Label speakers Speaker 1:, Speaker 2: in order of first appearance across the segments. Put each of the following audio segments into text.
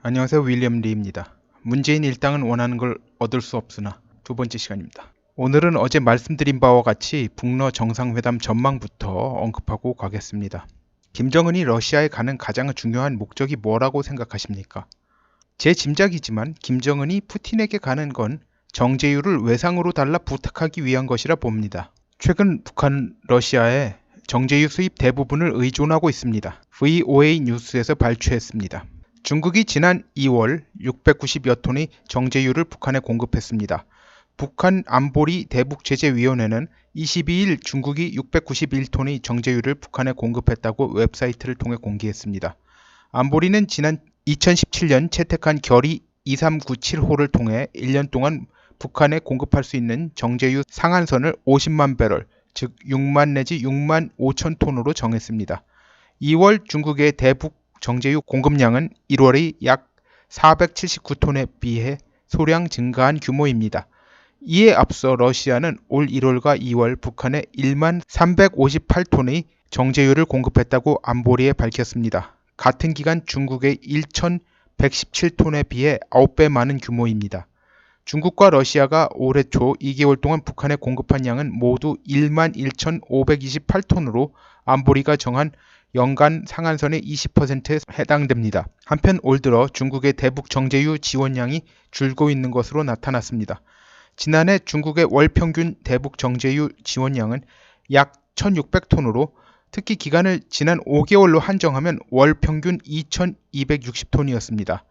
Speaker 1: 안녕하세요. 윌리엄 리입니다. 문재인 일당은 원하는 걸 얻을 수 없으나 두 번째 시간입니다. 오늘은 어제 말씀드린 바와 같이 북러 정상회담 전망부터 언급하고 가겠습니다. 김정은이 러시아에 가는 가장 중요한 목적이 뭐라고 생각하십니까? 제 짐작이지만 김정은이 푸틴에게 가는 건 정제유를 외상으로 달라 부탁하기 위한 것이라 봅니다. 최근 북한 러시아에 정제유 수입 대부분을 의존하고 있습니다. VOA 뉴스에서 발췌했습니다. 중국이 지난 2월 690여 톤의 정제유를 북한에 공급했습니다. 북한 안보리 대북제재위원회는 22일 중국이 691톤의 정제유를 북한에 공급했다고 웹사이트를 통해 공개했습니다. 안보리는 지난 2017년 채택한 결의 2397호를 통해 1년 동안 북한에 공급할 수 있는 정제유 상한선을 50만 배럴, 즉 6만 내지 6만 5천 톤으로 정했습니다. 2월 중국의 대북 정제유 공급량은 1월의 약 479톤에 비해 소량 증가한 규모입니다. 이에 앞서 러시아는 올 1월과 2월 북한에 1만 358톤의 정제유를 공급했다고 안보리에 밝혔습니다. 같은 기간 중국의 1,117톤에 비해 9배 많은 규모입니다. 중국과 러시아가 올해 초 2개월 동안 북한에 공급한 양은 모두 1만 1,528톤으로 안보리가 정한 연간 상한선의 20%에 해당됩니다. 한편 올 들어 중국의 대북 정제유 지원량이 줄고 있는 것으로 나타났습니다. 지난해 중국의 월 평균 대북 정제유 지원량은 약 1,600톤으로 특히 기간을 지난 5개월로 한정하면 월 평균 2,260톤이었습니다.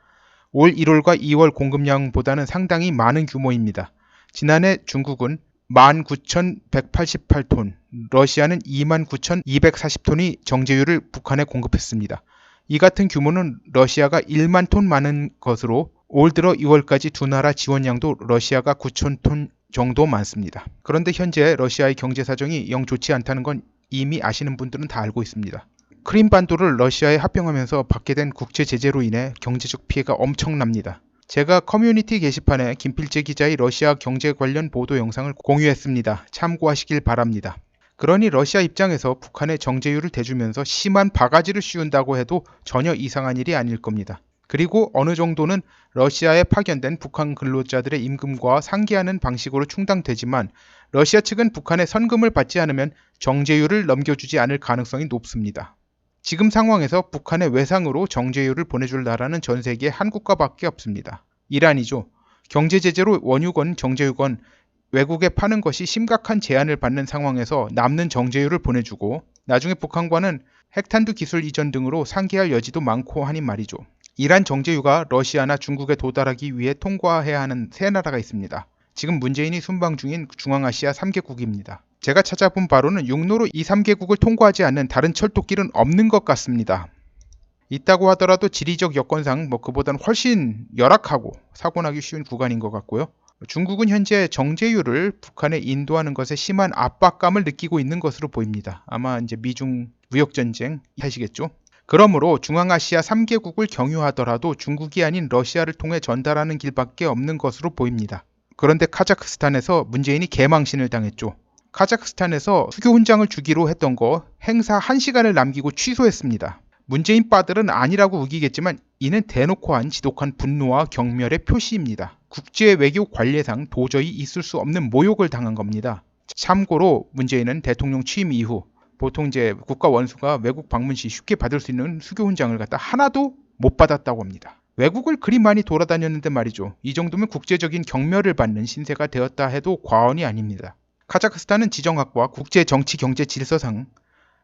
Speaker 1: 올 1월과 2월 공급량보다는 상당히 많은 규모입니다. 지난해 중국은 19,188톤, 러시아는 29,240톤이 정제유를 북한에 공급했습니다. 이 같은 규모는 러시아가 1만 톤 많은 것으로 올 들어 2월까지 두 나라 지원량도 러시아가 9,000톤 정도 많습니다. 그런데 현재 러시아의 경제 사정이 영 좋지 않다는 건 이미 아시는 분들은 다 알고 있습니다. 크림반도를 러시아에 합병하면서 받게 된 국제 제재로 인해 경제적 피해가 엄청납니다. 제가 커뮤니티 게시판에 김필재 기자의 러시아 경제 관련 보도 영상을 공유했습니다. 참고하시길 바랍니다. 그러니 러시아 입장에서 북한의 정제유를 대주면서 심한 바가지를 씌운다고 해도 전혀 이상한 일이 아닐 겁니다. 그리고 어느 정도는 러시아에 파견된 북한 근로자들의 임금과 상기하는 방식으로 충당되지만 러시아 측은 북한의 선금을 받지 않으면 정제유를 넘겨주지 않을 가능성이 높습니다. 지금 상황에서 북한의 외상으로 정제유를 보내줄 나라는 전 세계에 한 국가밖에 없습니다. 이란이죠. 경제제재로 원유건 정제유건 외국에 파는 것이 심각한 제한을 받는 상황에서 남는 정제유를 보내주고 나중에 북한과는 핵탄두 기술 이전 등으로 상기할 여지도 많고 하니 말이죠. 이란 정제유가 러시아나 중국에 도달하기 위해 통과해야 하는 세 나라가 있습니다. 지금 문재인이 순방 중인 중앙아시아 3개국입니다. 제가 찾아본 바로는 육로로 이 3개국을 통과하지 않는 다른 철도길은 없는 것 같습니다. 있다고 하더라도 지리적 여건상 그보다는 훨씬 열악하고 사고나기 쉬운 구간인 것 같고요. 중국은 현재 정제유를 북한에 인도하는 것에 심한 압박감을 느끼고 있는 것으로 보입니다. 아마 이제 미중 무역전쟁 하시겠죠? 그러므로 중앙아시아 3개국을 경유하더라도 중국이 아닌 러시아를 통해 전달하는 길밖에 없는 것으로 보입니다. 그런데 카자흐스탄에서 문재인이 개망신을 당했죠. 카자흐스탄에서 수교 훈장을 주기로 했던 거 행사 1시간을 남기고 취소했습니다. 문재인 빠들은 아니라고 우기겠지만 이는 대놓고 한 지독한 분노와 경멸의 표시입니다. 국제 외교 관례상 도저히 있을 수 없는 모욕을 당한 겁니다. 참고로 문재인은 대통령 취임 이후 보통 이제 국가 원수가 외국 방문 시 쉽게 받을 수 있는 수교 훈장을 갖다 하나도 못 받았다고 합니다. 외국을 그리 많이 돌아다녔는데 말이죠. 이 정도면 국제적인 경멸을 받는 신세가 되었다 해도 과언이 아닙니다. 카자흐스탄은 지정학과 국제 정치 경제 질서상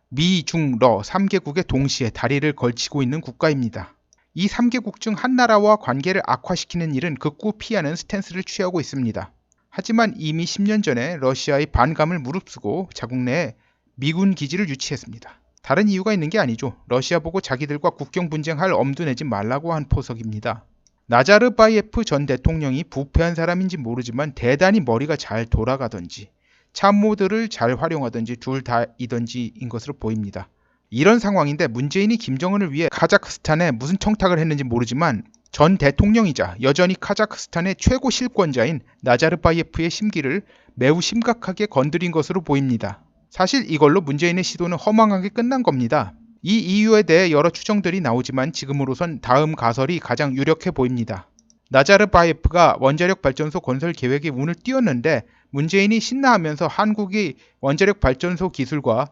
Speaker 1: 미, 중, 러 3개국의 동시에 다리를 걸치고 있는 국가입니다. 이 3개국 중 한 나라와 관계를 악화시키는 일은 극구 피하는 스탠스를 취하고 있습니다. 하지만 이미 10년 전에 러시아의 반감을 무릅쓰고 자국 내에 미군 기지를 유치했습니다. 다른 이유가 있는 게 아니죠. 러시아 보고 자기들과 국경 분쟁할 엄두 내지 말라고 한 포석입니다. 나자르바예프 전 대통령이 부패한 사람인지 모르지만 대단히 머리가 잘 돌아가던지 참모들을 잘 활용하든지 둘 다이던지인 것으로 보입니다. 이런 상황인데 문재인이 김정은을 위해 카자흐스탄에 무슨 청탁을 했는지 모르지만 전 대통령이자 여전히 카자흐스탄의 최고 실권자인 나자르바예프의 심기를 매우 심각하게 건드린 것으로 보입니다. 사실 이걸로 문재인의 시도는 허망하게 끝난 겁니다. 이 이유에 대해 여러 추정들이 나오지만 지금으로선 다음 가설이 가장 유력해 보입니다. 나자르바예프가 원자력 발전소 건설 계획에 운을 띄웠는데 문재인이 신나하면서 한국이 원자력 발전소 기술과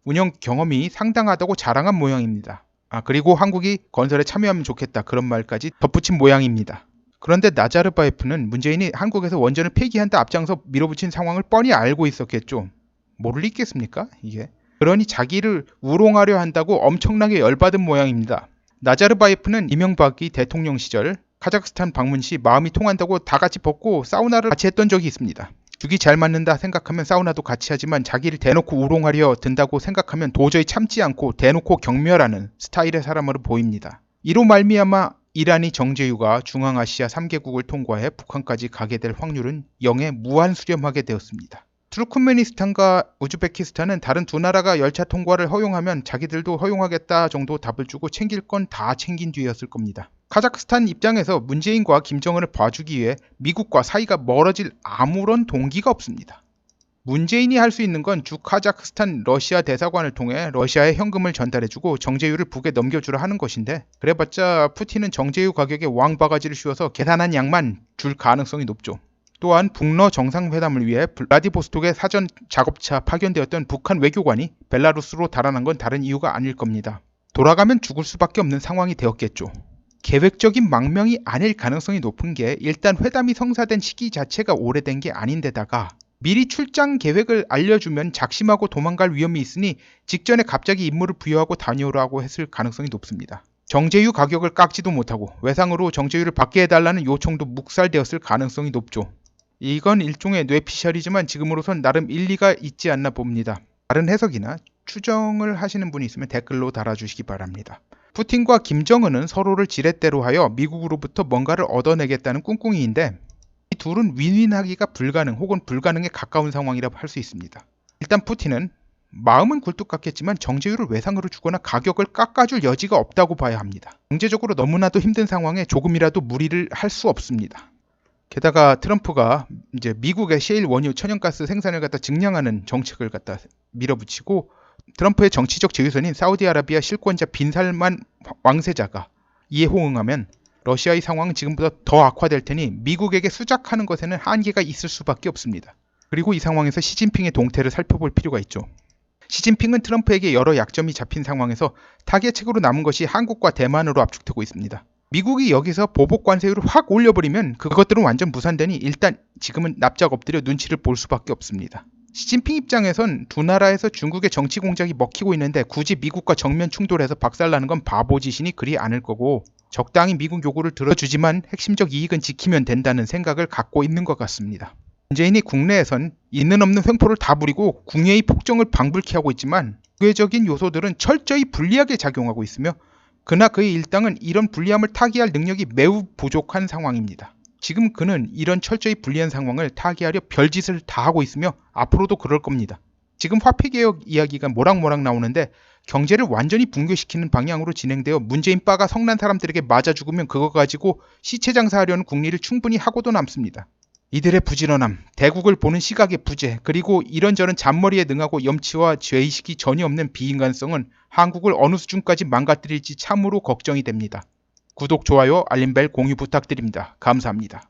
Speaker 1: 운영 경험이 상당하다고 자랑한 모양입니다. 그리고 한국이 건설에 참여하면 좋겠다 그런 말까지 덧붙인 모양입니다. 그런데 나자르바예프는 문재인이 한국에서 원전을 폐기한다 앞장서 밀어붙인 상황을 뻔히 알고 있었겠죠. 모를 리 있겠습니까? 이게. 그러니 자기를 우롱하려 한다고 엄청나게 열받은 모양입니다. 나자르바예프는 이명박이 대통령 시절 카자흐스탄 방문 시 마음이 통한다고 다 같이 벗고 사우나를 같이 했던 적이 있습니다. 죽이 잘 맞는다 생각하면 사우나도 같이 하지만 자기를 대놓고 우롱하려 든다고 생각하면 도저히 참지 않고 대놓고 경멸하는 스타일의 사람으로 보입니다. 이로 말미암아 이란이 정제유가 중앙아시아 3개국을 통과해 북한까지 가게 될 확률은 0에 무한수렴하게 되었습니다. 투르크메니스탄과 우즈베키스탄은 다른 두 나라가 열차 통과를 허용하면 자기들도 허용하겠다 정도 답을 주고 챙길 건 다 챙긴 뒤였을 겁니다. 카자흐스탄 입장에서 문재인과 김정은을 봐주기 위해 미국과 사이가 멀어질 아무런 동기가 없습니다. 문재인이 할 수 있는 건 주 카자흐스탄 러시아 대사관을 통해 러시아에 현금을 전달해주고 정제유를 북에 넘겨주라 하는 것인데 그래봤자 푸틴은 정제유 가격에 왕바가지를 씌워서 계산한 양만 줄 가능성이 높죠. 또한 북러 정상회담을 위해 블라디보스톡에 사전 작업차 파견되었던 북한 외교관이 벨라루스로 달아난 건 다른 이유가 아닐 겁니다. 돌아가면 죽을 수밖에 없는 상황이 되었겠죠. 계획적인 망명이 아닐 가능성이 높은 게 일단 회담이 성사된 시기 자체가 오래된 게 아닌데다가 미리 출장 계획을 알려주면 작심하고 도망갈 위험이 있으니 직전에 갑자기 임무를 부여하고 다녀오라고 했을 가능성이 높습니다. 정제유 가격을 깎지도 못하고 외상으로 정제유를 받게 해달라는 요청도 묵살되었을 가능성이 높죠. 이건 일종의 뇌피셜이지만 지금으로선 나름 일리가 있지 않나 봅니다. 다른 해석이나 추정을 하시는 분이 있으면 댓글로 달아주시기 바랍니다. 푸틴과 김정은은 서로를 지렛대로 하여 미국으로부터 뭔가를 얻어내겠다는 꿍꿍이인데 이 둘은 윈윈하기가 불가능 혹은 불가능에 가까운 상황이라고 할 수 있습니다. 일단 푸틴은 마음은 굴뚝 같겠지만 정제유를 외상으로 주거나 가격을 깎아줄 여지가 없다고 봐야 합니다. 경제적으로 너무나도 힘든 상황에 조금이라도 무리를 할 수 없습니다. 게다가 트럼프가 이제 미국의 셰일 원유 천연가스 생산을 갖다 증량하는 정책을 갖다 밀어붙이고 트럼프의 정치적 제휴선인 사우디아라비아 실권자 빈살만 왕세자가 이에 호응하면 러시아의 상황은 지금보다 더 악화될 테니 미국에게 수작하는 것에는 한계가 있을 수밖에 없습니다. 그리고 이 상황에서 시진핑의 동태를 살펴볼 필요가 있죠. 시진핑은 트럼프에게 여러 약점이 잡힌 상황에서 타겟책으로 남은 것이 한국과 대만으로 압축되고 있습니다. 미국이 여기서 보복 관세율을 확 올려버리면 그것들은 완전 무산되니 일단 지금은 납작 엎드려 눈치를 볼 수밖에 없습니다. 시진핑 입장에선 두 나라에서 중국의 정치 공작이 먹히고 있는데 굳이 미국과 정면 충돌해서 박살나는 건 바보짓이니 그리 않을 거고 적당히 미국 요구를 들어주지만 핵심적 이익은 지키면 된다는 생각을 갖고 있는 것 같습니다. 문재인이 국내에선 있는 없는 횡포를 다 부리고 국외의 폭정을 방불케 하고 있지만 국외적인 요소들은 철저히 불리하게 작용하고 있으며 그나 그의 일당은 이런 불리함을 타개할 능력이 매우 부족한 상황입니다. 지금 그는 이런 철저히 불리한 상황을 타개하려 별짓을 다 하고 있으며 앞으로도 그럴 겁니다. 지금 화폐개혁 이야기가 모락모락 나오는데 경제를 완전히 붕괴시키는 방향으로 진행되어 문재인 빠가 성난 사람들에게 맞아 죽으면 그거 가지고 시체 장사하려는 궁리를 충분히 하고도 남습니다. 이들의 부지런함, 대국을 보는 시각의 부재, 그리고 이런저런 잔머리에 능하고 염치와 죄의식이 전혀 없는 비인간성은 한국을 어느 수준까지 망가뜨릴지 참으로 걱정이 됩니다. 구독, 좋아요, 알림벨 공유 부탁드립니다. 감사합니다.